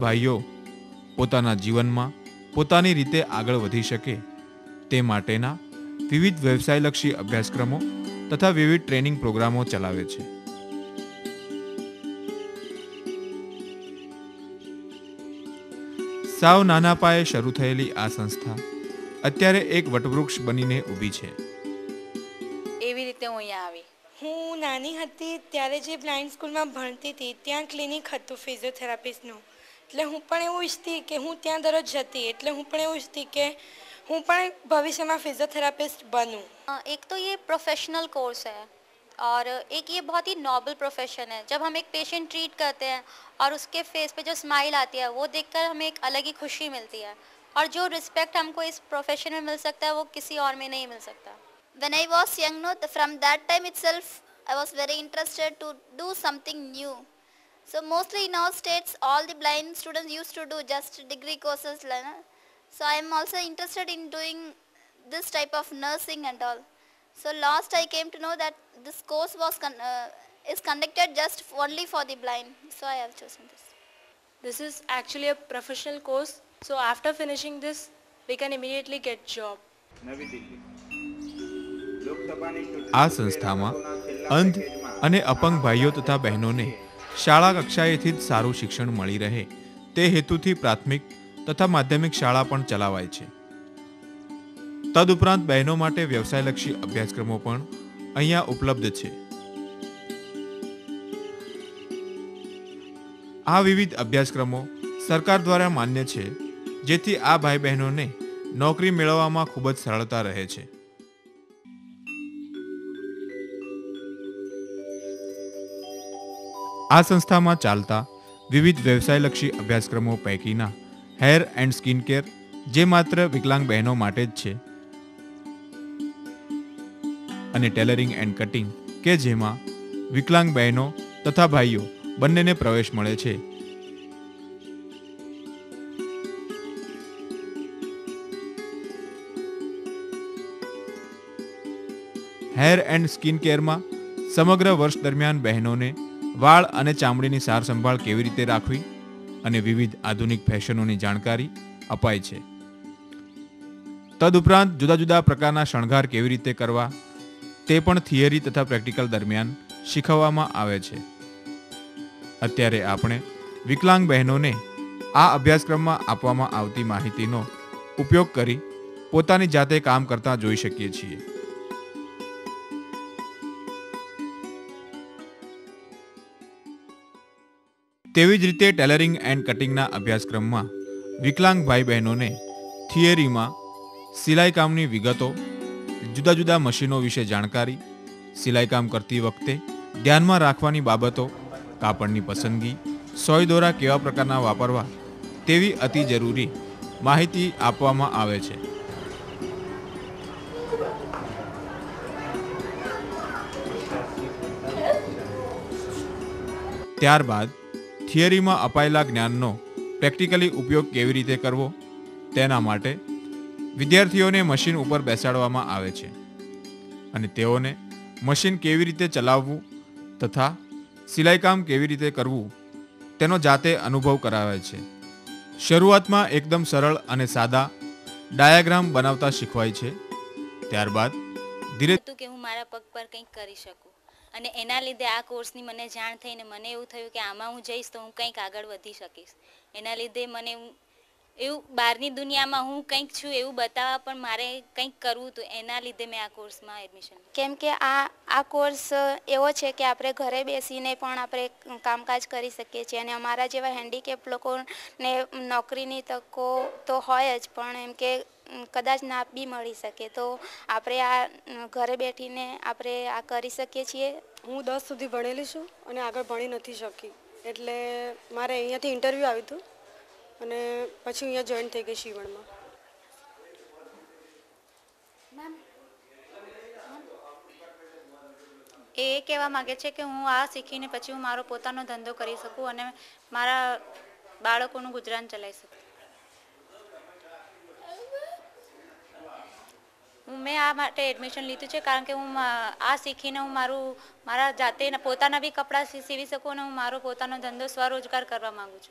ભાઈઓ પોતાના જીવનમાં પોતાની રીતે આગળ વધી શકે તે માટેના વિવિધ વ્યવસાયલક્ષી અભ્યાસક્રમો તથા વિવિધ ટ્રેનિંગ પ્રોગ્રામો ચલાવે છે. સાવ નાના પાયે શરૂ થયેલી આ સંસ્થા અત્યારે એક વટવૃક્ષ બનીને ઊભી છે. એવી રીતે હું અહીંયા આવી. હું નાની હતી ત્યારે જે બ્લાઇન્ડ સ્કૂલમાં ભણતી હતી ત્યાં ક્લિનિક હતું ફિઝિયોથેરાપિસ્ટનું. એટલે હું પણ એવું ઈચ્છતી કે હું ત્યાં દરરોજ જતી, એટલે હું પણ એવું ઈચ્છતી કે હું પણ ભવિષ્યમાં फिजियोथेरापिस्ट बनूं. एक तो ये प्रोफेशनल कोर्स है और एक ये बहुत ही नोबल प्रोफेशन है. जब हम एक पेशेंट ट्रीट करते हैं और उसके फेस पे जो स्माइल आती है वो देखकर हमें एक अलग ही खुशी मिलती है और जो रिस्पेक्ट हमको इस प्रोफेशन में मिल सकता है वो किसी और में नहीं मिल सकता. When I was young, no, from that time itself I was very interested to do something new. So mostly in our states all the blind students used to do just degree courses. So I am also interested in doing this type of nursing and all. So last I came to know that this course was is conducted just only for the blind. So I have chosen this. This is actually a professional course. So after finishing this, we can immediately get job. આ સંસ્થામાં અંધ અને અપંગ ભાઈઓ તથા બહેનોને શાળા કક્ષાએથી જ સારું શિક્ષણ મળી રહે તે હેતુથી પ્રાથમિક તથા માધ્યમિક શાળા પણ ચલાવાય છે. તદુપરાંત બહેનો માટે વ્યવસાયલક્ષી અભ્યાસક્રમો પણ અહીંયા ઉપલબ્ધ છે. આ વિવિધ અભ્યાસક્રમો સરકાર દ્વારા માન્ય છે, જેથી આ ભાઈ બહેનોને નોકરી મેળવવામાં ખૂબ જ સરળતા રહે છે. આ સંસ્થામાં ચાલતા વિવિધ વ્યવસાયલક્ષી અભ્યાસક્રમો પૈકીના હેર એન્ડ સ્કિન કેર જે માત્ર વિકલાંગ બહેનો માટે જ છે, અને ટેલરિંગ એન્ડ કટિંગ કે જેમાં વિકલાંગ બહેનો તથા ભાઈઓ બંનેને પ્રવેશ મળે છે. હેર એન્ડ સ્કિન કેરમાં સમગ્ર વર્ષ દરમિયાન બહેનોને વાળ અને ચામડીની સાર સંભાળ કેવી રીતે રાખવી અને વિવિધ આધુનિક ફેશનોની જાણકારી અપાય છે. તદુપરાંત જુદા જુદા પ્રકારના શણગાર કેવી રીતે કરવા તે પણ થિયરી તથા પ્રેક્ટિકલ દરમિયાન શીખવવામાં આવે છે. અત્યારે આપણે વિકલાંગ બહેનોને આ અભ્યાસક્રમમાં આપવામાં આવતી માહિતીનો ઉપયોગ કરી પોતાની જાતે કામ કરતા જોઈ શકીએ છીએ. તેવી જ રીતે ટેલરિંગ એન્ડ કટિંગના અભ્યાસક્રમમાં વિકલાંગ ભાઈ બહેનોને થિયરીમાં સિલાઈ કામની વિગતો, જુદા જુદા મશીનો વિશે જાણકારી, સિલાઈ કામ કરતી વખતે ધ્યાનમાં રાખવાની બાબતો, કાપડની પસંદગી, સોય દોરા કેવા પ્રકારના વાપરવા તેવી અતિ જરૂરી માહિતી આપવામાં આવે છે. ત્યારબાદ થિયરીમાં અપાયેલા જ્ઞાનનો પ્રેક્ટિકલી ઉપયોગ કેવી રીતે કરવો તેના માટે વિદ્યાર્થીઓને મશીન ઉપર બેસાડવામાં આવે છે અને તેઓને મશીન કેવી રીતે ચલાવવું તથા સિલાઈકામ કેવી રીતે કરવું તેનો જાતે અનુભવ કરાવે છે. શરૂઆતમાં એકદમ સરળ અને સાદા ડાયાગ્રામ બનાવતા શીખવાય છે. ત્યારબાદ ધીરે કે હું મારા પગ પર કંઈક કરી શકું અને એના લીધે આ કોર્સની મને જાણ થઈને મને એવું થયું કે આમાં હું જઈશ તો હું કંઈક આગળ વધી શકીશ. એના લીધે મને એવું બહારની દુનિયામાં હું કંઈક છું એવું બતાવવા પણ મારે કંઈક કરવું હતું. એના લીધે મેં આ કોર્સમાં એડમિશન. કેમ કે આ કોર્સ એવો છે કે આપણે ઘરે બેસીને પણ આપણે કામકાજ કરી શકીએ છીએ અને અમારા જેવા હેન્ડીકેપ લોકોને નોકરીની તકો તો હોય જ, પણ એમ કે કદાચ ના બી મળી શકે તો આપણે આ ઘરે બેઠીને આપણે આ કરી શકીએ છીએ. હું 10 સુધી ભણેલી છું અને આગળ ભણી નથી શકી, એટલે મારે અહીંયાથી ઇન્ટરવ્યૂ આવ્યું હતું અને પછી અહીંયા જોઈન થઈ ગઈ સીવણમાં. એ કહેવા માગે છે કે હું આ શીખીને પછી હું મારો પોતાનો ધંધો કરી શકું અને મારા બાળકોનું ગુજરાન ચલાવી શકું. મેં આ માટે એડમિશન લીધું છે કારણ કે હું આ શીખીને હું મારા જાતે પોતાના બી કપડાં સીવી શકું અને હું મારો પોતાનો ધંધો સ્વરોજગાર કરવા માંગુ છું.